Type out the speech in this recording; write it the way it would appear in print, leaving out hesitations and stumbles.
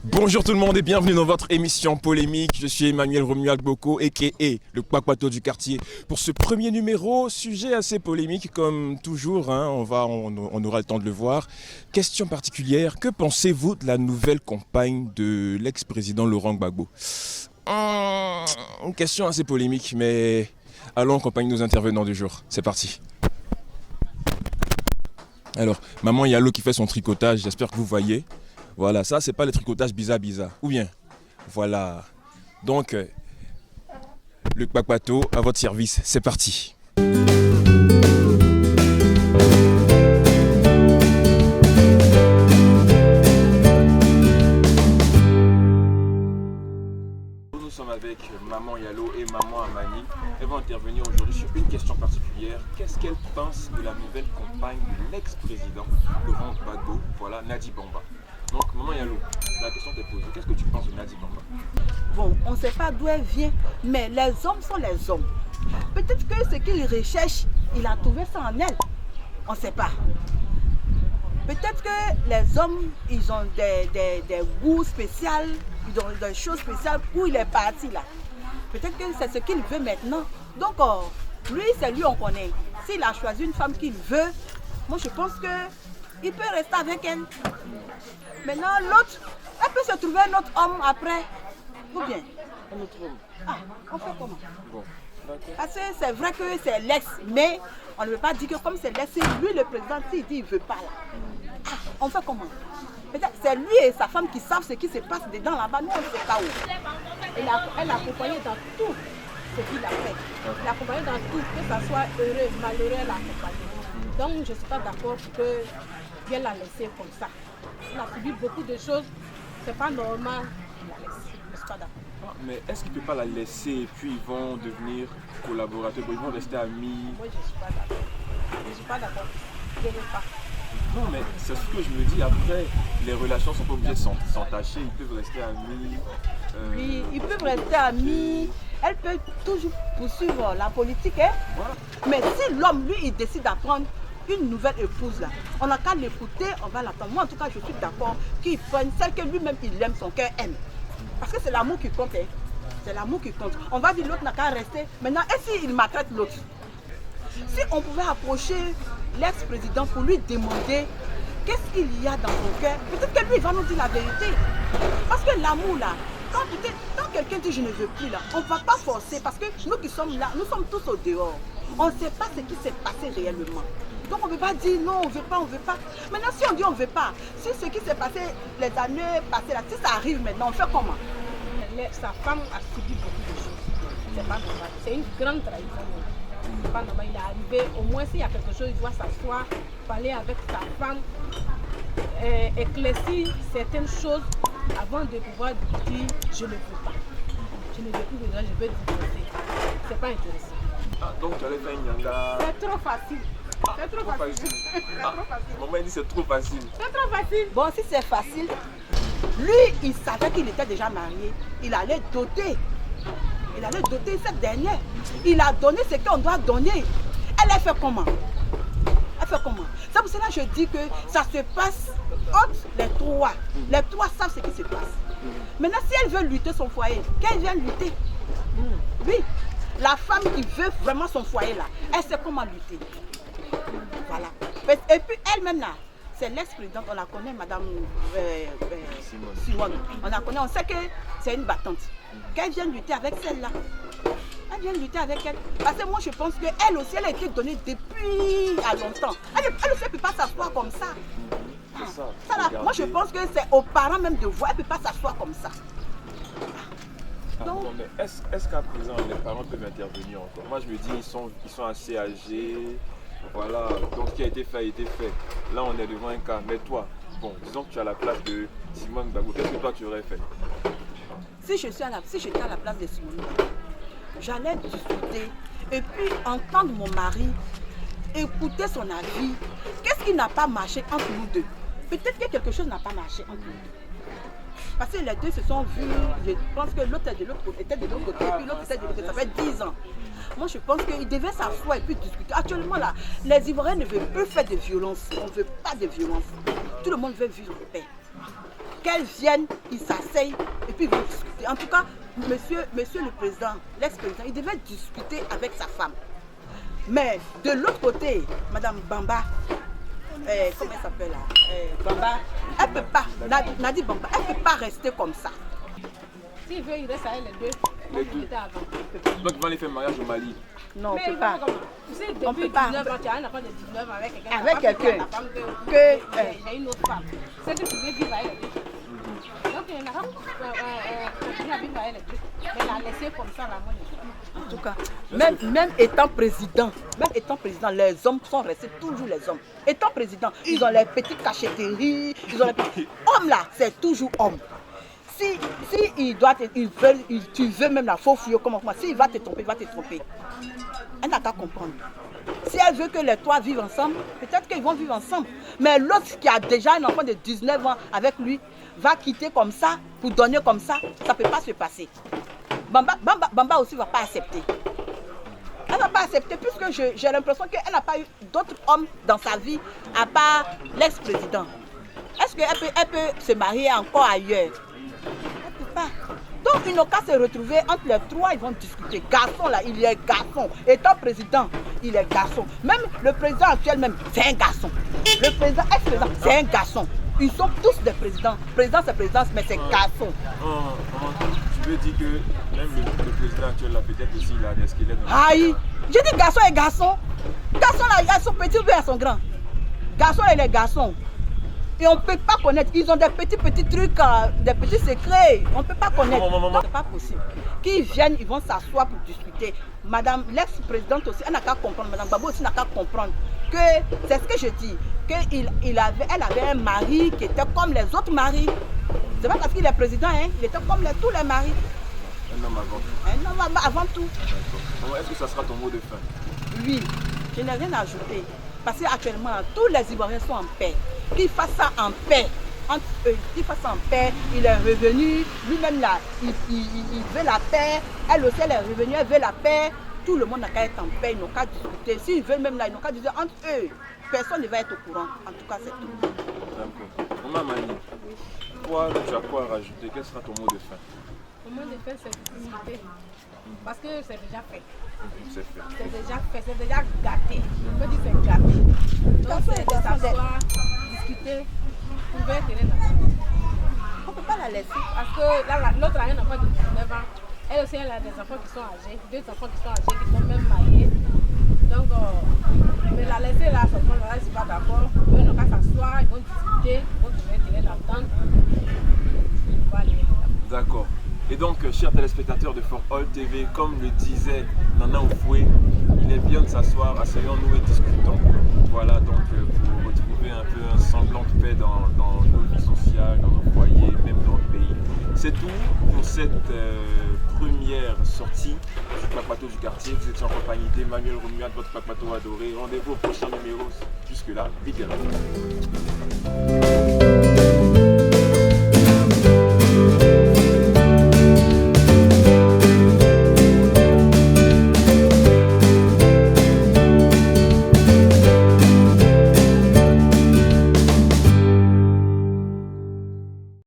Bonjour tout le monde et bienvenue dans votre émission polémique. Je suis Emmanuel Romuald Boko, a.k.a. le Kwakwato du quartier. Pour ce premier numéro, sujet assez polémique comme toujours, on aura le temps de le voir. Question particulière, que pensez-vous de la nouvelle campagne de l'ex-président Laurent Gbagbo? Une question assez polémique, mais allons en compagnie de nos intervenants du jour. C'est parti. Alors, maman Yalo qui fait son tricotage, j'espère que vous voyez. Voilà, ça c'est pas le tricotage bizarre. Ou bien, voilà. Donc, le Kwakwato à votre service, c'est parti. Nous sommes avec maman Yalo et maman Amani. Elles vont intervenir aujourd'hui sur une question particulière. Qu'est-ce qu'elles pensent de la nouvelle campagne de l'ex-président Laurent Gbagbo, voilà, Nadi Bamba. Donc, maman Yalo, la question t'est posée. Qu'est-ce que tu penses de Nadi Bamba? Bon, on ne sait pas d'où elle vient, mais les hommes sont les hommes. Peut-être que ce qu'il recherche, il a trouvé ça en elle. On ne sait pas. Peut-être que les hommes, ils ont des goûts spéciaux, ils ont des choses spéciales où il est parti là. Peut-être que c'est ce qu'il veut maintenant. Donc, lui, c'est lui on connaît. S'il a choisi une femme qu'il veut, moi je pense qu'il peut rester avec elle. Maintenant, l'autre, elle peut se trouver un autre homme après. Ou bien Un autre homme. Ah, on fait comment? Bon, d'accord. Parce que c'est vrai que c'est l'ex, mais on ne veut pas dire que comme c'est l'ex, lui le président, s'il dit qu'il ne veut pas là. Ah, on fait comment? Peut-être c'est lui et sa femme qui savent ce qui se passe dedans là-bas, nous on ne sait pas où. Elle l'a accompagné dans tout ce qu'il a fait. Elle l'a accompagné dans tout, que ça soit heureux, malheureux, elle l'a accompagné. Donc je ne suis pas d'accord que bien la laisser comme ça. Il a subi beaucoup de choses, c'est pas normal qu'il la laisse. Je ne suis pas d'accord. Mais est-ce qu'il ne peut pas la laisser et puis ils vont devenir collaborateurs, ils vont rester amis? Moi je ne suis pas d'accord. Je ne suis pas d'accord. Je ne veux pas. Non, mais c'est ce que je me dis. Après, les relations ne sont pas obligées de s'entacher, ils peuvent rester amis. Oui, ils peuvent rester amis. Elle peut toujours poursuivre la politique. Hein? Voilà. Mais si l'homme, lui, il décide d'apprendre une nouvelle épouse, là, on n'a qu'à l'écouter, on va l'attendre. Moi, en tout cas, je suis d'accord qu'il prenne celle que lui-même, il aime, son cœur aime. Parce que c'est l'amour qui compte. Hein? C'est l'amour qui compte. On va dire l'autre n'a qu'à rester. Maintenant, et s'il maltraite l'autre? Si on pouvait approcher l'ex-président pour lui demander qu'est-ce qu'il y a dans son cœur, peut-être que lui, il va nous dire la vérité. Parce que l'amour, là, quand quelqu'un dit je ne veux plus, là, on ne va pas forcer. Parce que nous qui sommes là, nous sommes tous au dehors. On ne sait pas ce qui s'est passé réellement. Donc on ne veut pas dire non, on ne veut pas, on ne veut pas. Maintenant, si on dit on ne veut pas, si ce qui s'est passé les années passées, là, si ça arrive maintenant, on fait comment? Sa femme a subi beaucoup de choses. C'est pas normal. C'est une grande trahison. C'est pas normal. Il est arrivé, au moins s'il y a quelque chose, il doit s'asseoir, parler avec sa femme, éclaircir certaines choses avant de pouvoir dire je ne veux pas. Je ne veux plus besoin, je veux divorcer. C'est pas intéressant. Ah, donc tu allais faire une yanga. C'est trop facile. C'est trop facile. C'est trop facile. Maman dit c'est trop facile. C'est trop facile. Bon, si c'est facile, lui, il savait qu'il était déjà marié. Il allait doter. Il allait doter cette dernière. Il a donné ce qu'on doit donner. Elle a fait comment? Elle fait comment? C'est pour cela que je dis que ça se passe entre les trois. Les trois savent ce qui se passe. Maintenant, si elle veut lutter son foyer, qu'elle vienne lutter. Oui. La femme qui veut vraiment son foyer là, elle sait comment lutter. Voilà. Et puis elle-même là, c'est l'ex-présidente, on la connaît, madame Simone. On la connaît, on sait que c'est une battante. Qu'elle vienne lutter avec celle-là. Elle vient lutter avec elle. Parce que moi je pense qu'elle aussi, elle a été donnée depuis à longtemps. Elle aussi, elle ne peut pas s'asseoir comme ça. Ça là, moi je pense que c'est aux parents même de voir, elle ne peut pas s'asseoir comme ça. Donc, non, mais est-ce qu'à présent les parents peuvent intervenir encore? Moi je me dis ils sont assez âgés. Voilà, donc ce qui a été fait a été fait. Là on est devant un cas. Mais toi, bon, disons que tu es à la place de Simone Gbagbo, qu'est-ce que toi tu aurais fait? Si j'étais à la place de Simone Gbagbo, j'allais discuter et puis entendre mon mari, écouter son avis. Qu'est-ce qui n'a pas marché entre nous deux? Peut-être que quelque chose n'a pas marché entre nous deux. Parce que les deux se sont vus, je pense que l'autre était de l'autre côté, et puis l'autre était de l'autre côté, ça fait 10 ans. Moi je pense qu'ils devaient s'asseoir et puis discuter. Actuellement là, les Ivoiriens ne veulent plus faire de violence. On ne veut pas de violence. Tout le monde veut vivre en paix. qu'elles viennent, ils s'asseyent et puis ils vont discuter. En tout cas, monsieur le président, l'ex-président, il devait discuter avec sa femme. Mais de l'autre côté, Madame Bamba, comment elle s'appelle là, Bamba, elle ne peut pas, Nadi Bamba, elle ne peut pas rester comme ça. S'il veut, il reste avec les deux. Les deux. Donc il va aller faire mariage au Mali. Non, on Mais ne peut pas. Tu sais, On depuis peut pas. 19 ans, tu as un enfant de 19 ans avec quelqu'un. Avec tu vas pas quelqu'un. dire à ta femme Que, j'ai une autre femme. C'est que tu veux vivre avec les deux. Donc il y en a continuer à vivre avec les deux. Mais la laisser comme ça, là, moi, je ne sais pas. En tout cas, même étant président, les hommes sont restés toujours les hommes. Étant président, ils ont les petites cachetteries, ils ont les petits... Homme là, c'est toujours homme. Si tu veux même la faux fille, comme moi, s'il va te tromper, il va te tromper. Elle n'a qu'à comprendre. Si elle veut que les trois vivent ensemble, peut-être qu'ils vont vivre ensemble. Mais l'autre qui a déjà un enfant de 19 ans avec lui, va quitter comme ça, pour donner comme ça, ça ne peut pas se passer. Bamba aussi ne va pas accepter. Elle ne va pas accepter puisque j'ai l'impression qu'elle n'a pas eu d'autres hommes dans sa vie à part l'ex-président. Est-ce qu'elle peut se marier encore ailleurs? Elle ne peut pas. Donc ils n'ont qu'à se retrouver entre les trois, ils vont discuter. Garçon là, il est garçon. Étant président, il est garçon. Même le président actuel même, c'est un garçon. Le président, ex-président, c'est un garçon. Ils sont tous des présidents. Président c'est président, mais c'est garçon. Tu veux dire que même le président actuel là, peut-être aussi il a des squelettes dans Aïe, j'ai dit garçon et garçon. Garçon là, elles sont petits ou elles sont grands. Garçon et les garçons. Et on ne peut pas connaître. Ils ont des petits trucs, des petits secrets. On ne peut pas connaître. C'est pas possible. Qu'ils viennent, ils vont s'asseoir pour discuter. Madame l'ex-présidente aussi, elle n'a qu'à comprendre. Madame Babo aussi n'a qu'à comprendre que c'est ce que je dis. Elle avait un mari qui était comme les autres maris. C'est pas parce qu'il est président, hein, il était comme tous les maris. un homme avant. Un homme avant tout. D'accord. Est-ce que ça sera ton mot de fin? Oui, je n'ai rien à ajouter. Parce qu'actuellement, tous les Ivoiriens sont en paix. Qu'ils fassent ça en paix. Entre eux, qu'ils fassent ça en paix. Il est revenu, lui-même là, il veut la paix. Elle aussi, elle est revenue, elle veut la paix. Tout le monde n'a qu'à être en paix, ils n'ont qu'à discuter. S'ils veulent même là, ils n'ont qu'à discuter entre eux. Personne ne va être au courant. En tout cas, c'est tout. D'accord. Maman Mani, toi, tu as quoi à rajouter? Quel sera ton mot de fin? Mon mot de fin, c'est discuter. Parce que c'est déjà fait. C'est fait. C'est déjà fait, c'est déjà gâté. On peut dire que c'est gâté. Donc c'est de s'asseoir, discuter, trouver un terrain d'entente. On ne peut pas la laisser. Parce que là, l'autre a un enfant de 19 ans. Elle aussi, elle a des enfants qui sont âgés, deux enfants qui sont âgés, qui sont même mariés. Donc, mais la laisser là, ce moment-là, je ne suis pas d'accord. Ils n'ont qu'à s'asseoir, ils vont discuter, ils vont trouver un terrain d'entente. D'accord. Et donc, chers téléspectateurs de For All TV, comme le disait Nana Oufoué, il est bien de s'asseoir, asseyons-nous et discutons. Voilà, donc pour retrouver un peu un semblant de paix dans nos vies sociales, dans nos foyers, même dans le pays. C'est tout pour cette première sortie du Kpakpato du quartier. Vous étiez en compagnie d'Emmanuel Romuald, votre Kpakpato adoré. Rendez-vous au prochain numéro. Jusque-là, big up.